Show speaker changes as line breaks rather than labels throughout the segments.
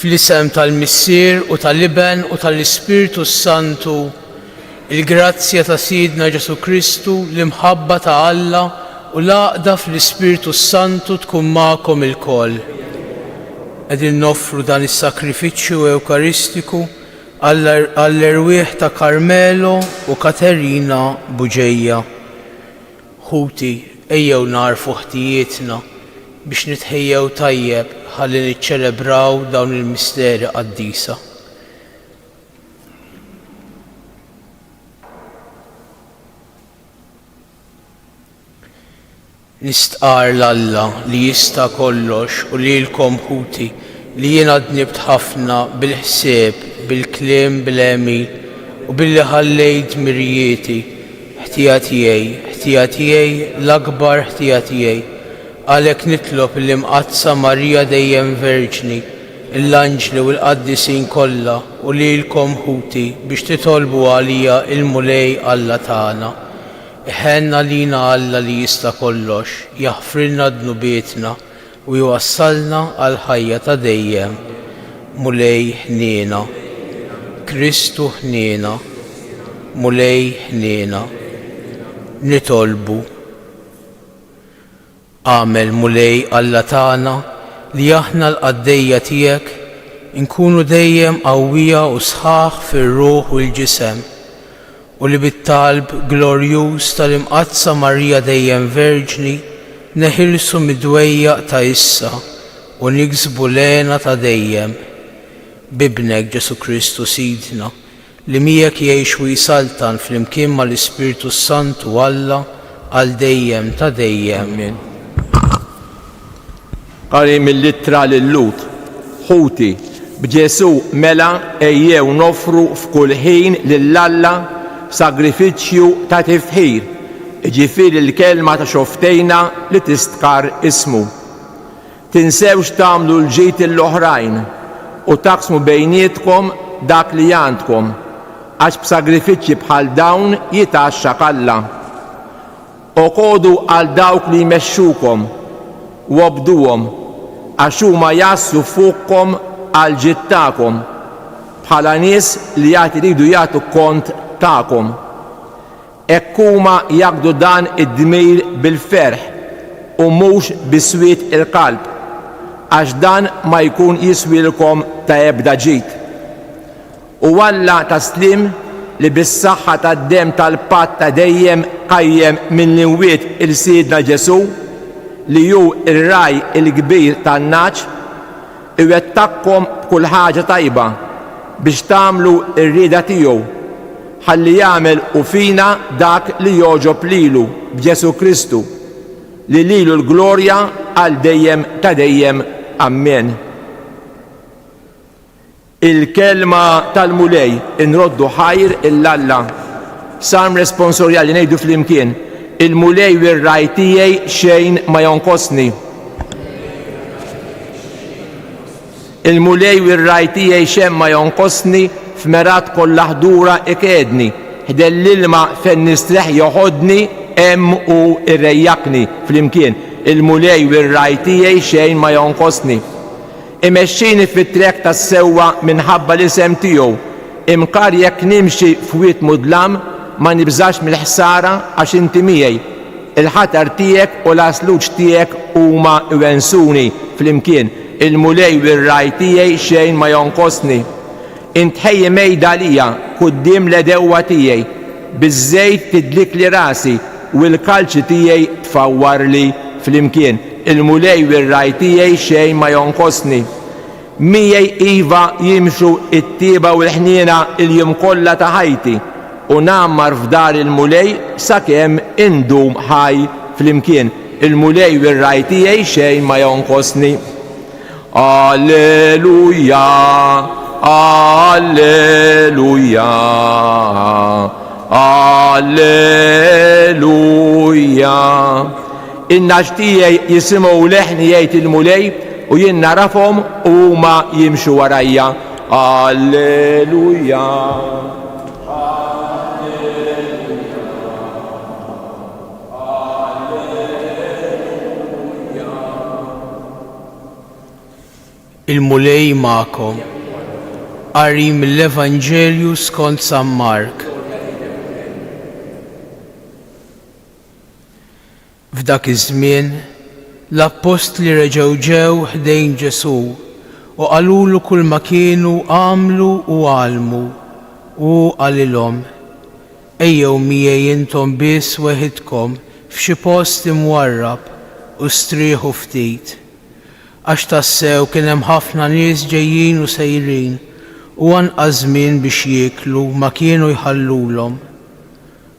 Fl-isem tal-Missier u tal-Iben u tal-Ispiritu Santu, il-grazzja ta' Sidna Ġesu Kristu, l-imħabba ta' Alla u l-għaqda fl-Ispiritu Santu tkun magħkom ilkoll. Qegħdin noffru dan is-sakrifiċċju Ewkaristiku għall-erwieħ ta' Karmelo u Katerina Buġejja. Ħuti, ejjew narfu ħtijietna biex nitħejjew tajjeb ħalli niċċelebraw dawn il-misteri qaddisa. Nistqar l-Alla li jista' kollox u lilkom ħuti li jiena dnibt ħafna bil-ħsieb, bil-kliem, bil-għemil u billi ħallejt mirjieti, ħtija tiegħi l-akbar ħtija tiegħi. Għalhekk nitlob l-imqazza Marija dejjem Verġni, l-anġli u l-qaddisin kollha u lilkom ħuti biex titolbu għalija il-mulej Alla tagħna. Iħenna lina Alla li jista' kollox, jaħfrilna dnubietna u jwassalna għal ħajja ta' dejjem. Mulej ħniena, Kristu ħniena, mulej ħniena, nitolbu. Għamel mulej Alla tagħna li aħna l-qaddejja tiegħek inkunu dejjem qawwija u sħaħ fir-ruħ u l-ġisem u li bit-talb glorjuż tal-imqazza Marija dejjem Verġni neħilsu mid-dwejjaq ta' issa u niksbu lena ta' dejjem bibnek Ġesu Kristu Sidna li miegħek jgħix u jisaltan flimkien mal-Ispiritu Santu Alla għal dejjem ta' dejjem.
Qari mill-littra lill-Lut, ħuti, b'Ġesu mela ejjew nofru f'kull ħin lill-Alla sagrifiċċju ta' tifħir, ġifieri l-kelma ta' xoftejna li tistqar ismu. Tinsewx tagħmlu l-ġid l-oħrajn u taqsmu bejnietkom dak li għandkom, għax b'sagrifiċċji bħal dawn jitaxxaq Alla. Oqogħdu għal dawk li jmexxukom u obduhom għax huma jassu fuqkom għal ġid tagħkom bħala nies li jridu jagħtu kont tagħkom. Hekk huma jaqdu dan id-dmir bil-ferħ u mhux biswiet il-qalb għax dan ma jkun jiswilkom ta' ebda ġid. U Alla taslim li bis-saħħa tad-demm tal-patt ta' dejjem qajjem mill-imwiet il-Sidna Ġesu li hu ir-raj il-kbir tan-naċ iwettaqkom b'kull ħaġa tajba biex tagħmlu r-rieda tiegħu ħalli jagħmel u fina dak li jogħġob lilu b'Ġesu Kristu li lilu l-glorja għal dejjem ta' dejjem. Amen. Il-kelma tal-mulej inroddu ħajr il-Alla. Sam responsorjali ngħidu flimkien. Il-mulej u r-raj tiegħi xejn ma jonqosni. Il-mulej u r-raj tiegħi xejn ma jonqosni f'merat kollha ħdura ikedni. Ħdel l-ilma fejn nistreħ joħodni hemm u irrejjaqni flimkien. Il-mulej u r-raj tiegħi xejn ma jonqosni. Imexxini fit-trek tas-sewwa minħabba l-isem tiegħu. Imkar jekk nimxi f'wiet mudlam ma nibżax mill-ħsara għax inti miegħi. Il-ħatar tiegħek u l-asluġ tiegħek huma iwensuni flimkien. Il-mulej u r-raj tiegħi xejn ma jonqosni. Int ħejjem mejda għalija quddiem l-edewwa tiegħi, biż-żejt tidlik li rasi u l-kalċi tiegħi tfawwarli flimkien. Il-mulej u r-raj tiegħi xejn ma jonqosni. Miegħi iva jimxu it-tieba u l-ħniena il-jum kollha ta' ħajti u nammar f'dar il-mulej sakemm indum ħaj flimkien. Il-mulej u r-raj tiegħi xejn ma jonqosni. Alleluja, alleluja, alleluja. In-nax tiegħi jisimgħu leħni jgħid il-mulej u jien narafhom u huma jimxu warajja. Alleluja.
Il-mulej ma'kom. Qari mill-Evanġelju skont San Mark. F'dak iż-żmien l-apostli reġgħu ġew ħdejn Ġesu u qalulu kull ma kienu għamlu u għalmu u qalilhom: ejjew miegħi intom biss weħidkom f'xi post imwarrab u strieħu ftit. Għax tassew kien hemm ħafna nies ġejjin u sejrin u anqas żmien biex jieklu ma kienu jħallulhom.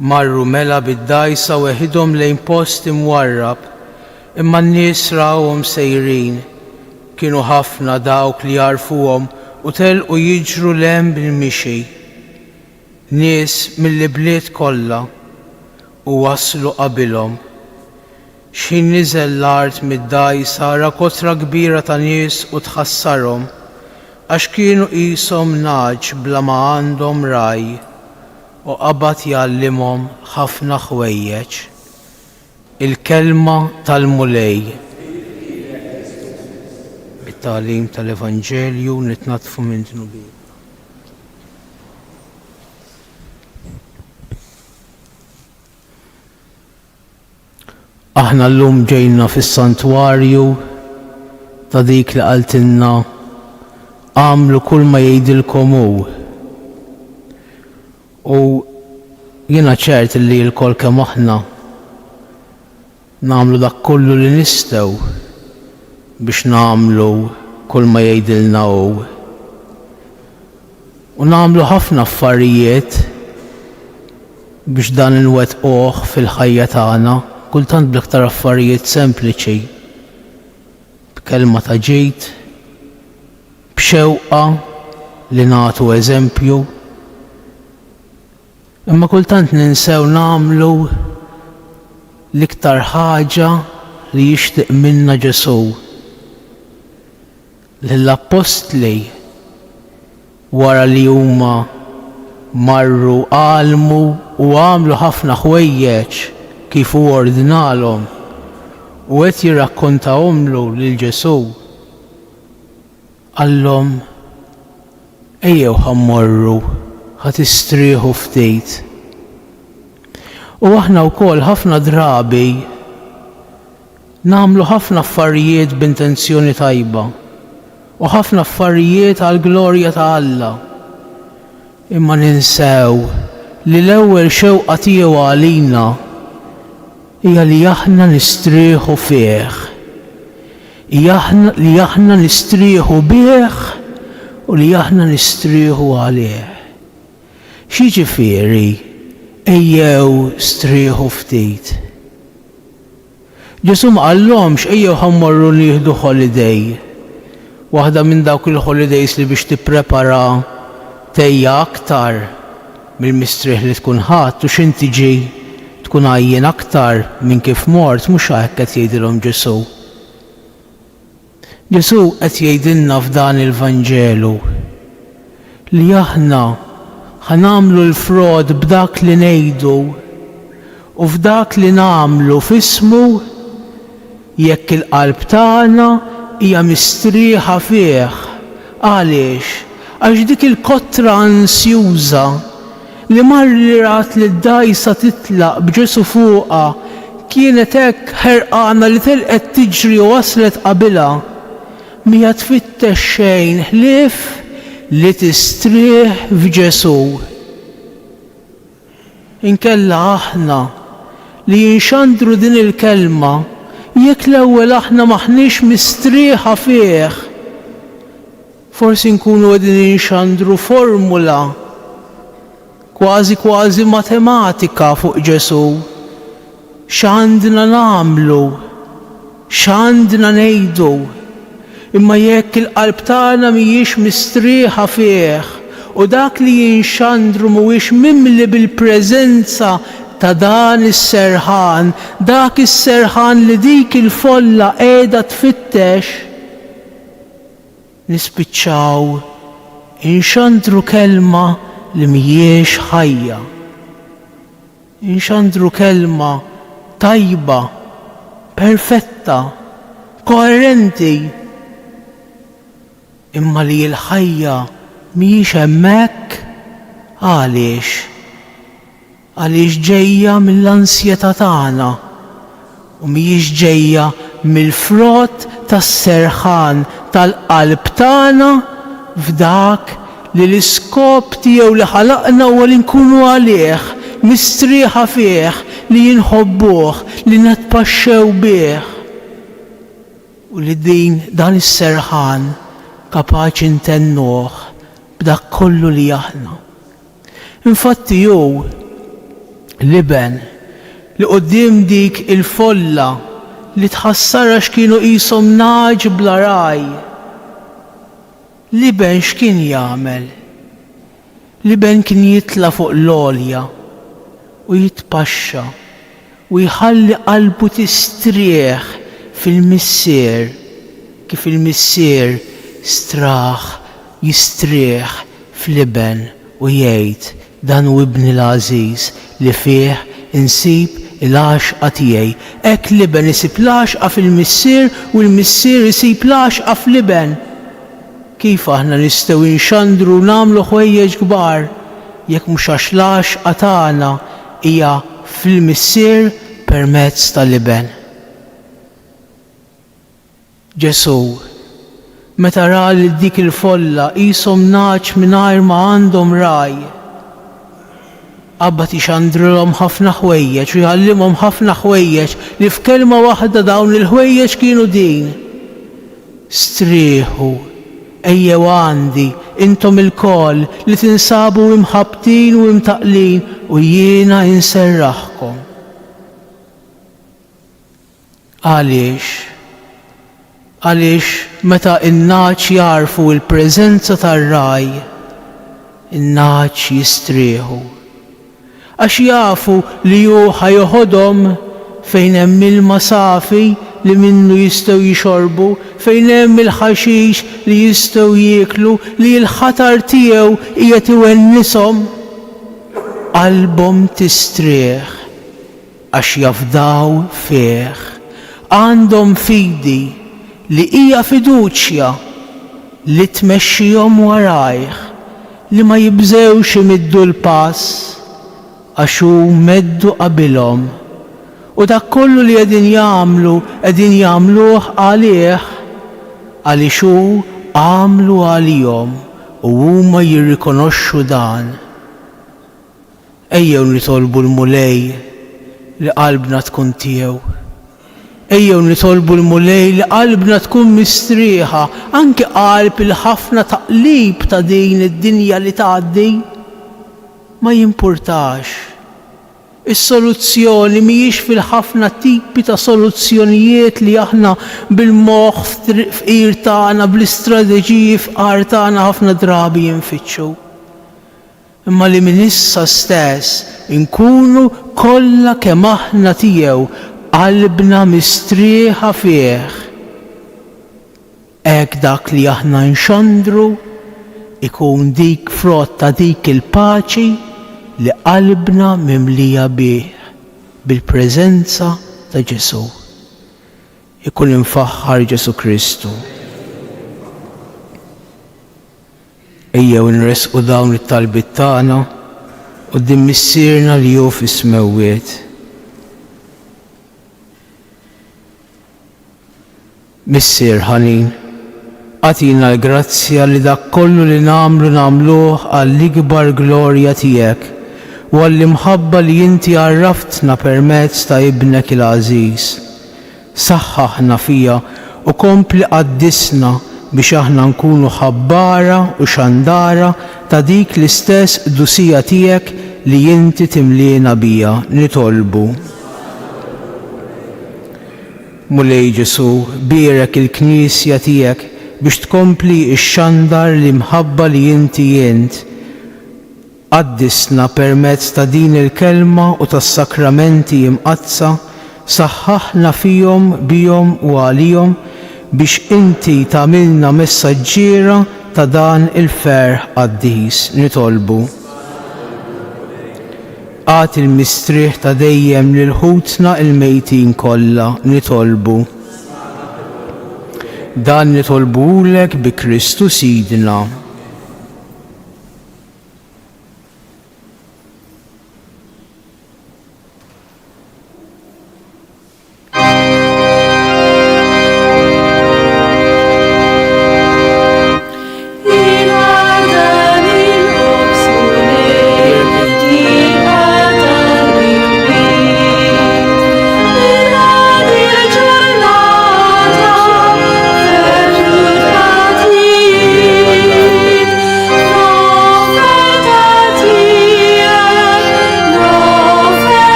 Marru mela bid-dgħajsa weħidhom lejn post imwarrab, imma n-nies rawhom sejrin. Kienu ħafna dawk li jarfuhom u telqu jiġru lhemm bil-mixi. Nies mill-bliet kollha u waslu qabilhom. Xi niżel l-art mid-dgħajsa ra kotra kbira ta' nies u tħassarhom għax kienu qishom naġ bla ma għandhom raj u qabad jgħallimhom ħafna ħwejjeġ. Il-kelma tal-mulej. Bit-tagħlim tal-Evanġelju nitnatfu minn dnubi. Aħna llum ġejna fis-santwarju ta' dik li qaltilna għamlu kull ma jgħidilkom hu. U jiena ċert li l-kol kemm aħna nagħmlu dak kollu li nistgħu biex nagħmlu kull ma jgħidilna hu. U nagħmlu ħafna affarijiet biex dan inwettquh fil-ħajja tagħna, kultant bl-iktar affarijiet sempliċi, b'kelma ta' ġid, b'xewqa li nagħtu eżempju, imma kultant ninsew nagħmlu l-iktar ħaġa li jixtieq minna Ġesu. Lill-apostli wara li huma marru għalmu u għamlu ħafna ħwejjeġ kif hu ordinalhom u qed jirrakkontahomlu lil Ġesu, qallhom: ejjew ħammorru ħadd istrieħu ftit. U aħna wkoll ħafna drabi nagħmlu ħafna affarijiet b'intenzjoni tajba u ħafna affarijiet għall-glorja ta' Alla. Imma ninsew li l-ewwel xewqa tiegħu għalina hija li aħna nistrieħu fih. Li aħna nistrieħu bih u li aħna nistrieħu għalih. X'jiġifieri ejjew strieħu ftit? Ġesu ma qallhomx ejjew ħammorru nieħdu holiday. Waħda minn dawk il-holidays li biex tipprepara tejja aktar mill-mistrieħ li tkun ħadd u x'inti ġi tkun għajjien aktar minn kif mort, mhux hekk qed jgħidilhom Ġesu. Ġesu qed jgħidilna f'dan il-Vanġelu li aħna ħanamlu l-frod b'dak li ngħidu u f'dak li nagħmlu f'ismu jekk il-qalb tagħna hija mistrieħa fih. Għaliex? Għax dik il-kotra ansjuża li marri rat li d-dgħajsa titlaq b'Ġesu fuqha kienet hekk ħerqana li telqet tiġri u waslet qabilha, mija tfittex xejn ħlief li tistrieħ f'Ġesu. Inkella aħna li jinxandru din il-kelma jekk l-ewwel aħna maħniex mistrieħa fih, forsi nkunu qegħdin jinxandru formula kważi matematika fuq Ġesu. X'għandna nagħmlu, x'għandna ngħidu, imma jekk il-qalb tagħna mhijiex mistrieħa fih u dak li jinxandru mhuwiex mimli bil-preżenza ta' dan is-serħan, dak is-serħan li dik il-folla qiegħda tfittex, nispiċċaw inxandru kelma li mhijiex ħajja. Inxandru kelma tajba, perfetta, koerenti. imma li l-ħajja mhijiex hemmhekk. Għaliex? Għaliex ġejja mill-ansjetà tagħna u mhijiex ġejja mill-frott tas-serħan tal-qalb tagħna f'dak li l-iskop tiegħu li ħalaqna huwa li nkunu għalih, mistrieħa fih, li jinħobbuh, li natpaxxew bih. U li dan is-serħan kapaċi ntennuh b'dak kollu li aħna. Infatti hu liben li qudiem dik il-folla li tħassara x'kienu qishom naġ bla raj. Liben x'kien jagħmel? Liben kien jitla fuq l-għolja u jitpaxxa u jħalli qalbu tistrieħ fil-missier kif il-missier straħ jistrieħ f'Liben u jgħid dan hu ibni l-għażiż li fih insib il-għaxqa tiegħi. Hekk Liben isib l-għaxqa fil-missier u l-missier isib l-għaxqa f'Liben. Kif aħna nistgħu nxandru nagħmlu ħwejjeġ kbar jekk mhux għax l-għaxqa tagħna hija fil-missier permezz ta' Liben. Ġesu meta ra li dik il-folla qishom naġ mingħajr ma għandhom raj, qabbad ixandrilhom ħafna ħwejjeġ u jgħallimhom ħafna ħwejjeġ li f'kelma waħda dawn il-ħwejjeġ kienu din: strieħu, ejjew għandi intom il-koll li tinsabu imħabtin u imtaqlin u jiena inserraħkom. Għaliex meta in-naġ jarfu l-preżenza tar-raj, in-naġ jistrieħu. Għax jafu li hu ħajoħodhom fejn hemm ilma safi li minnu jistgħu jixorbu, fejn hemm il-ħaxix li jistgħu jieklu, li l-ħatar tiegħu qiegħed iwennishom. Qalbhom tistrieħ għax jafdaw fih. Għandhom fidi li hija fiduċja li tmexxihom warajh, li ma jibżewx imiddu l-pass għax hu meddu qabilhom. U dak kollu li qegħdin jagħmluh għalih għaliex hu għamlu għalihom u huma jirrikonoxxu dan. Ejjew nitolbu l-mulej li qalbna tkun tiegħu. Ejjew nitolbu l-mulej li qalbna tkun mistrieħa, anke qalb il-ħafna taqlib ta' din id-dinja li tgħaddi. Ma jimpurtax. Is-soluzzjoni mhijiex fil-ħafna tipi ta' soluzzjonijiet li aħna bil-moħħ f'qir tagħna bl-istrateġiji f'qar tagħna ħafna drabi jinfittxu. Imma li minn issa stess inkunu kollha kemm aħna tiegħu qalbna mistrieħa fih. Hekk dak li aħna nxandru ikun dik frott ta' dik il-paċi li qalbna mimlija bih bil-preżenza ta' Ġesu. Ikun infaħħar Ġesu Kristu. Ejjew nresqu dawn it-talbiet tagħna quddiem missierna li hu fis-smewwiet. Missier ħanin, għatina l-grazzja li dak kollu li nagħmluh għall-ikbar glorja tiegħek u għall-imħabba li inti għarraftna permezz ta' ibnek il-għażiż. Saħħaħna fija u kompli qaddisna biex aħna nkunu ħabbara u xandara ta' dik l-istess dusija tiegħek li inti timliena bija. Nitolbu. Mulej Ġesu, bierek il-Knisja tiegħek biex tkompli x-xandar li mħabba li inti jent. Qaddisna permezz ta' din il-kelma u tas-sakramenti imqazza, saħħaħna fihom bihom u għalihom biex inti tagħmilna messaġġiera ta' dan il-ferħ qaddis. Nitolbu. Għat il-mistrieħ ta' dejjem lil ħutna il-mejtin kollha. Nitolbu. dan nitolbulek bi Kristu Sidna.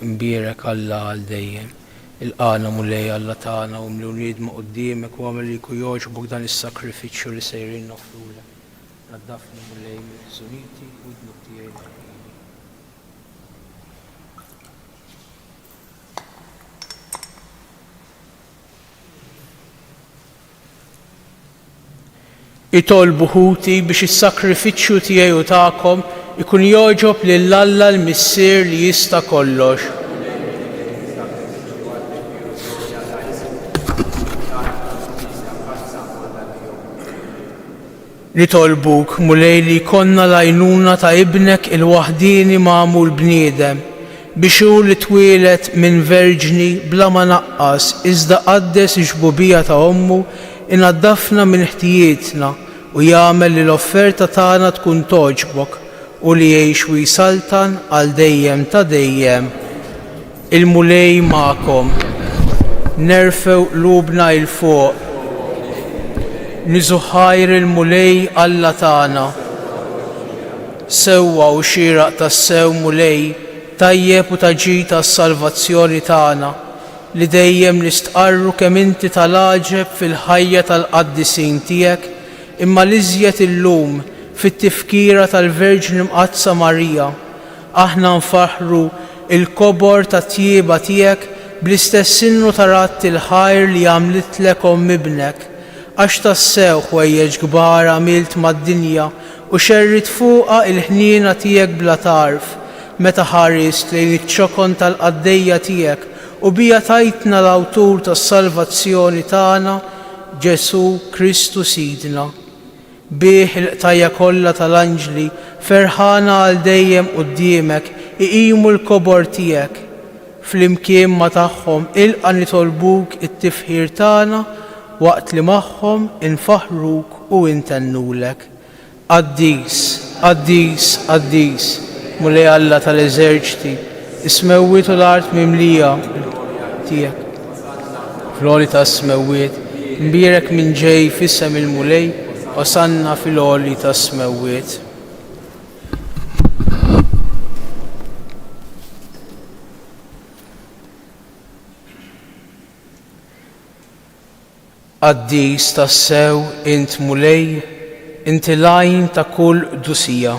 Imbierek Alla għal dejjem. Il-qana mulej Alla tagħna u mlunied ma' qudiemek u għamel li jkun jogħġbok dan is-sakrifiċċju li sejrin nofrulek. Naddafni mulej mill-ħżuniti u d-dnub tiegħi. Itolbu ħuti biex is-sakrifiċċju tiegħi u tagħkom ikun jogħġob lil Alla l-Missier li jista' kollox. Nitolbuk mulej li jkollna l-għajnuna ta' ibnek il-waħdini magħmul bniedem biex hu li twieled minn verġni bla ma naqqas iżda qaddes ix-xbubija ta' ommu inaddafna minn ħtijietna u jagħmel li l-offerta tagħna tkun toġbok u li jgħix u jisaltan għal dejjem ta' dejjem. Il-mulej magħkom. Nerfew qlubna il fuq. Niżuħajr il-mulej Alla tagħna. Sewwa u xieraq tas-sew mulej tajjeb u taġi tas-salvazzjoni tagħna li dejjem nistqarru kemm inti tal-għaġeb fil-ħajja tal-qaddisin tiegħek imma l-iżjed illum fit-tifkira tal-Verġni Mqazza Marija. Aħna nfaħru il-kobor ta' tjieba tiegħek bl-istess sinnu tarat il-ħajr li għamlitlek Omm ibnek għax tassew ħwejjeġ kbar għamilt mad-dinja u xerrit fuqha il-ħniena tiegħek bla tarf meta ħarist lejn iċ-ċokon tal-qaddejja tiegħek u bija tajtna l-awtur tas-salvazzjoni tagħna Ġesu Kristu Sidna. Bih il-qtajja kollha tal-anġli ferħana għal dejjem quddiemek iqimu l-kobor tiegħek. Flimkien ma' tagħhom ilqa' nitolbuk it-tifħir tagħna waqt li magħhom infaħruk u intennulek. Qaddis, qaddis, qaddis, mulej Alla tal-eżerċiti, is-smewwiet u l-art mimlija tiegħek. Fl-għoli tas-smewwiet, imbierek minn ġej f'isem il-mulej wasanna fil-għoli tas-smewwiet. Qaddis tas-sew int mulej, inti lajn ta' kull dusija.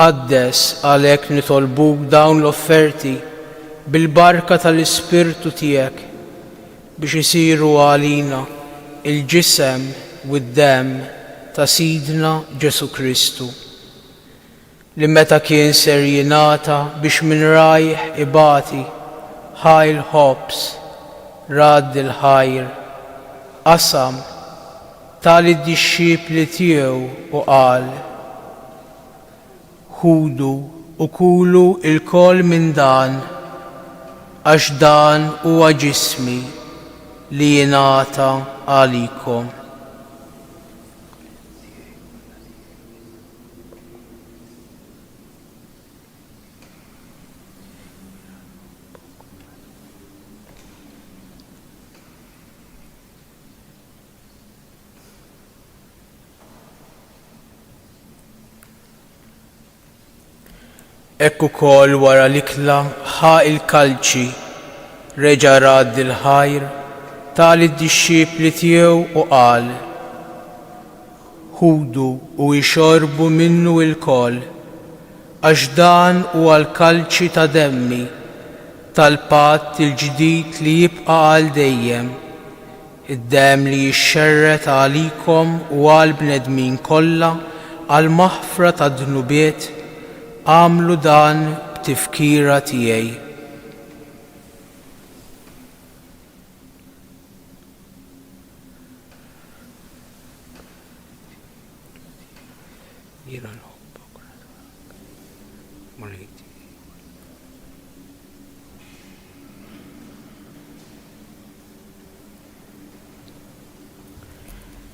Qaddes għalhekk nitolbuk dawn l-offerti bil-barka tal-Ispirtu tiegħek biex isiru għalina il-ġisem u d-demm ta' Sidna Ġesu Kristu li meta kien ser jingħata biex minn rajh ibati ħajl ħobs radd il-ħajr qasam tal-disċipli tiegħu u qal ħudu u kulu il-kol minn dan għax dan huwa ġismi li jingħata għalikom. Ekku kol wara l-ikla ħa il-kalċi reġa radd il-ħajr tal id-disċipli tiegħu u qal: ħudu u jxorbu minnu l-koll, għax dan huwa l-kalċi ta' demmi tal-patt il-ġdid li jibqa' għal dejjem, id-demm li jixxerret għalikom u għal bnedmin kollha għal maħfra ta' dnubiet, għamlu dan b'tifkira tiegħi.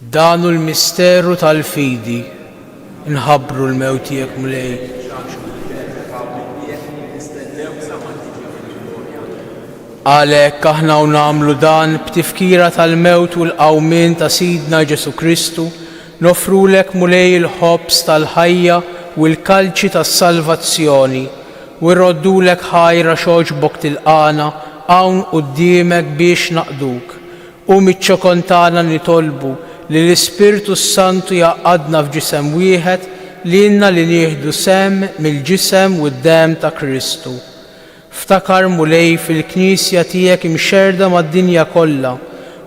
Danu l-misteru tal-fidi, nħabbru l-mewt tiegħek mulej. Għalhekk aħna u nagħmlu dan b'tifkira tal-mewt u l-qawmien ta' Sidna Ġesu Kristu, nofrulek mulej il-ħobs tal-ħajja u l-kalċi tas-salvazzjoni u rroddulek ħajra xogħġbok tilqana hawn quddiemek biex naqduk. U miċ-ċokontana nitolbu li l-Ispirtu Santu jaqadna f'ġisem wieħed li inna li nieħdu sem mill-ġisem u d-dem ta' Kristu. Ftakar mulej fil-Knisja tiegħek imxerda mad-dinja kollha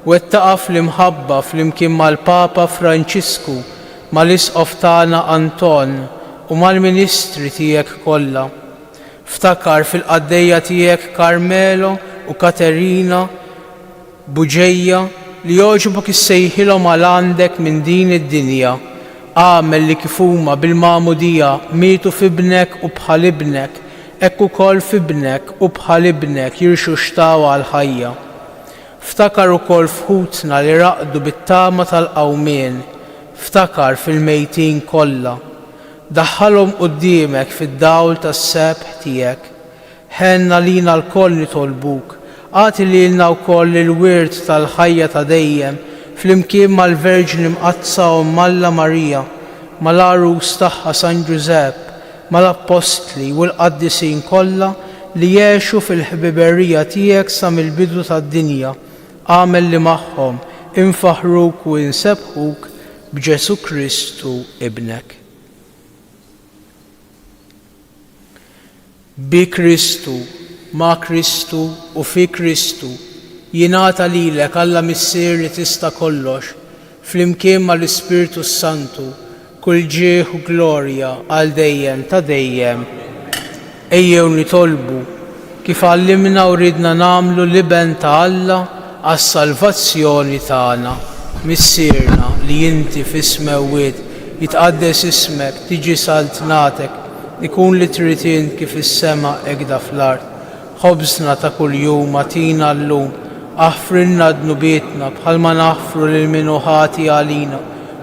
u ttaqaf l-imħabba flimkien mal-Papa Franċisku, mal-Isqof tagħna Anton u mal-Ministri tiegħek kollha. Ftakar fil-qaddejja tiegħek Carmelo u Katerina Buġejja li joġbok issejħilhom għal għandek minn din id-dinja. Għamel li kif huma bil-magħmudija mietu f'ibnek u bħal ibnek, hekk ukoll f'ibnek u bħal ibnek jirxu xtaw għal ħajja. Ftakar ukoll f'ħutna li raqdu bit-tama tal-qawmien, ftakar fil-mejtin kollha. Daħħalhom quddiemek fid-dawl tas-sebħ tiegħek. Ħenna lina l-koll nitolbuk, għati li lna wkoll il-wirt tal-ħajja ta' dejjem flimkien mal-Verġni Mqazza u Malla Marija, mal-Arus tagħha San Ġusepp, mal-Apostli u l-Qaddisin kollha li jgħixu fil-ħbiberija tiegħek sa mill-bidu tad-dinja. Għamel li magħhom infaħruk u insebħuk b'Ġesu Kristu ibnek. Bi Kristu, ma' Kristu u fi Kristu jingħata lilek Alla Missier li tista' kollox, flimkien mal-Ispirtu Santu, kull ġieħ u glorja għal dejjem ta' dejjem. Ejjew nitolbu kif għallimna u ridna nagħmlu liben ta' Alla għas-salvazzjoni tagħna. Missierna li inti f'ismewwiet jitqaddes ismek, tiġi saltnatek, ikun li trid int kif is-sema hekk fl-ard. Ħobżna ta' kuljum atina llum, aħfrilna dnubietna bħalma naħfru lil min hu ħati għalina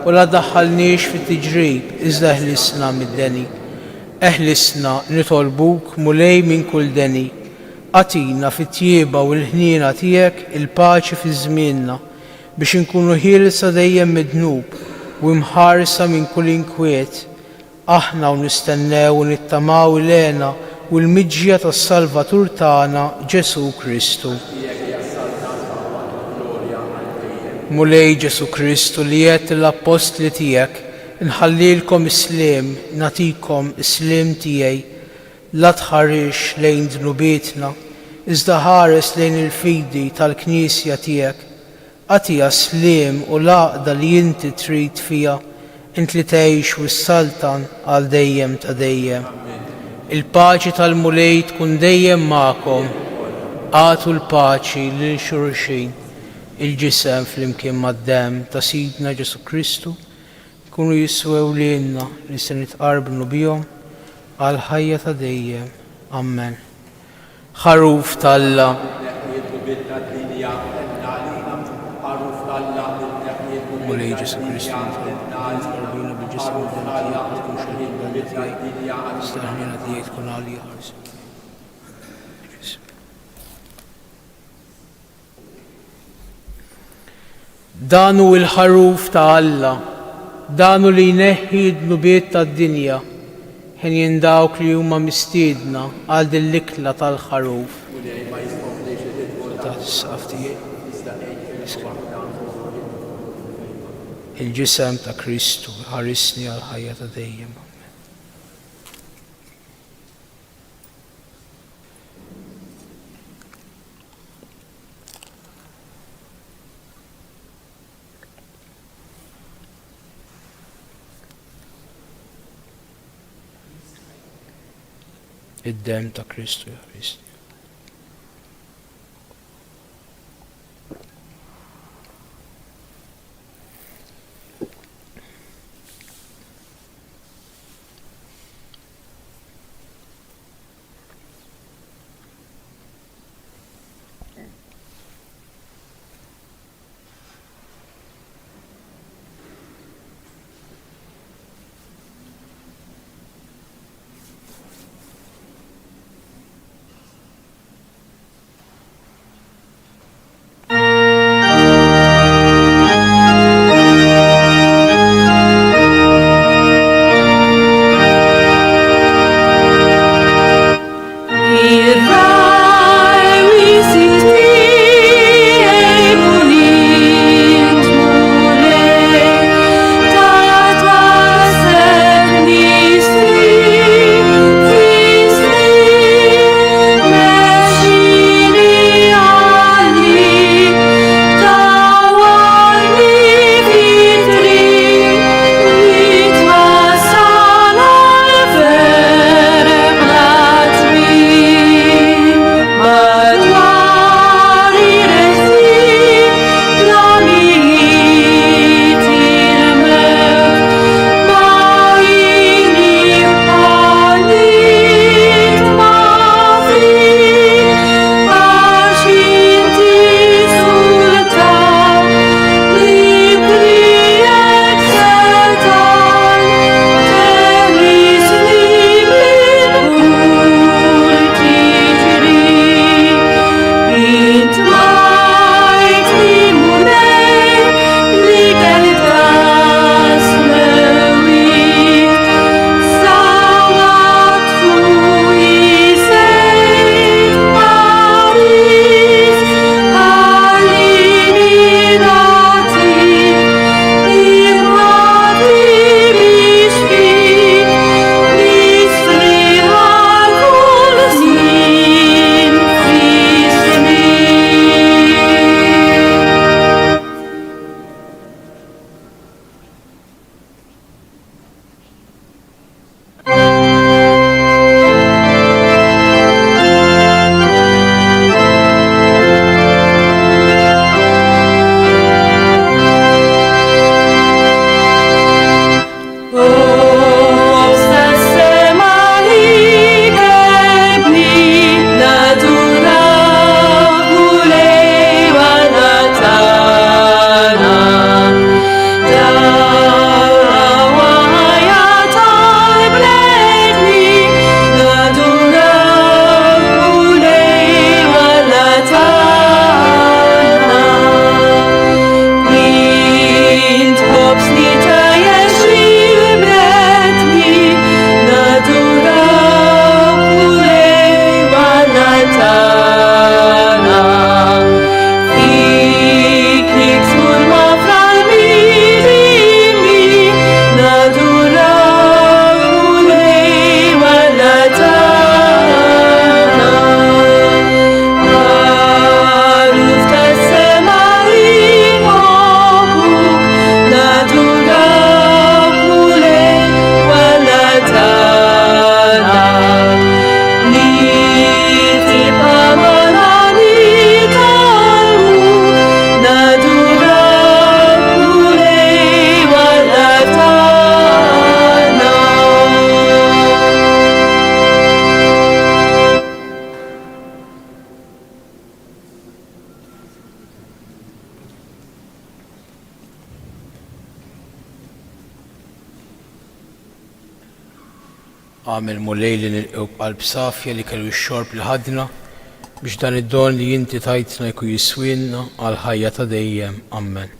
u la daħħalniex fit-tiġrib iżda eħlisna mid-deni. Eħlisna nitolbuk mulej minn kull deni. Atina fit-tjieba u l-ħniena tiegħek il-paċi fi żmienna biex inkunu ħielsa dejjem mid-dnub u mħarsa minn kull inkwiet. Aħna u nistennew u nittamaw lena u l-miġġija tas-Salvatur tagħna Ġesu Kristu. Mulej Ġesu Kristu li qed l-Apostli tiegħek inħallilkom isliem, natikom isliem tiegħi, la tħarrix lejn dnubietna, iżda ħares lejn il-fidi tal-Knisja tiegħek. Għatija sliem u laqda li inti trid fiha, int li tgħix wis-saltan għal dejjem ta' dejjem. Il-paċi tal-mulej tkun dejjem magħkom. Għatu l-paċi lil xulxin. Il-ġisem flimkien mad-demm ta' Sidna Ġesu Kristu jkunu jiswew lilna li se nitqarbnu bihom għal ħajja ta' dejjem. Amen. Ħaruf tal-Alla. Mulej Ġesu Kristu nitqarbina bil-ġisem u tkun xogħol Staħmina tiegħek tkun għalija ħarsi. Danu il-ħaruf ta' Alla, danu li jneħħi d-nubiet tad-dinja, ħin jindawk li huma mistiedna għal din l-ikla tal-ħaruf. il-ġisem ta' Kristu ħarisni għal ħajja ta' dejjem. Id-dem ta' Kristu ħarisni. għamil mulej li nilqew b'qalb safja li kellu x-xorb li ħadna biex dan id-don li jinti tajtna jkun jiswinna għal ħajja ta' dejjem. Amen.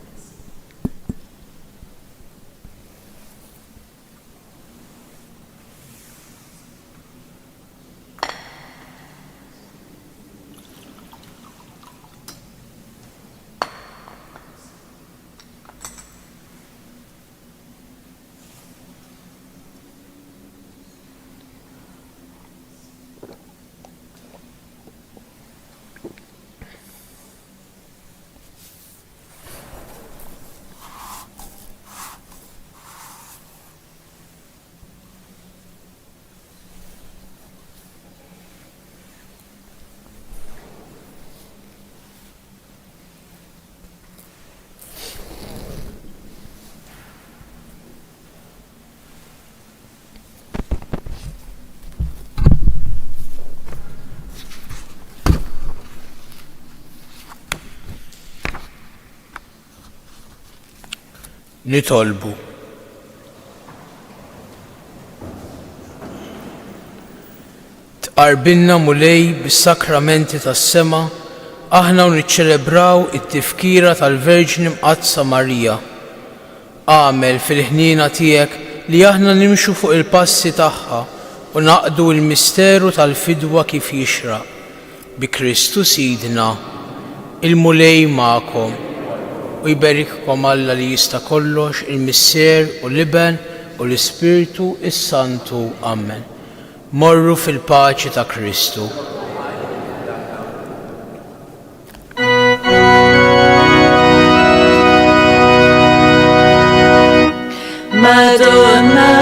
nitolbu. Tqarbilna mulej bis-sakramenti tas-sema aħna u niċċelebraw it-tifkira tal-Verġni Mqazza Marija. Għamel fil-ħniena tiegħek li aħna nimxu fuq il-passi tagħha u naqdu l-misteru tal-fidwa kif jixraq. Bi Kristu Sidna, il-mulej magħkom u jberikkom Alla li jista' kollox, il-Missier u l-Iben u l-Ispirtu is-Santu. Amen. Morru fil-paċi ta' Kristu.
Madonna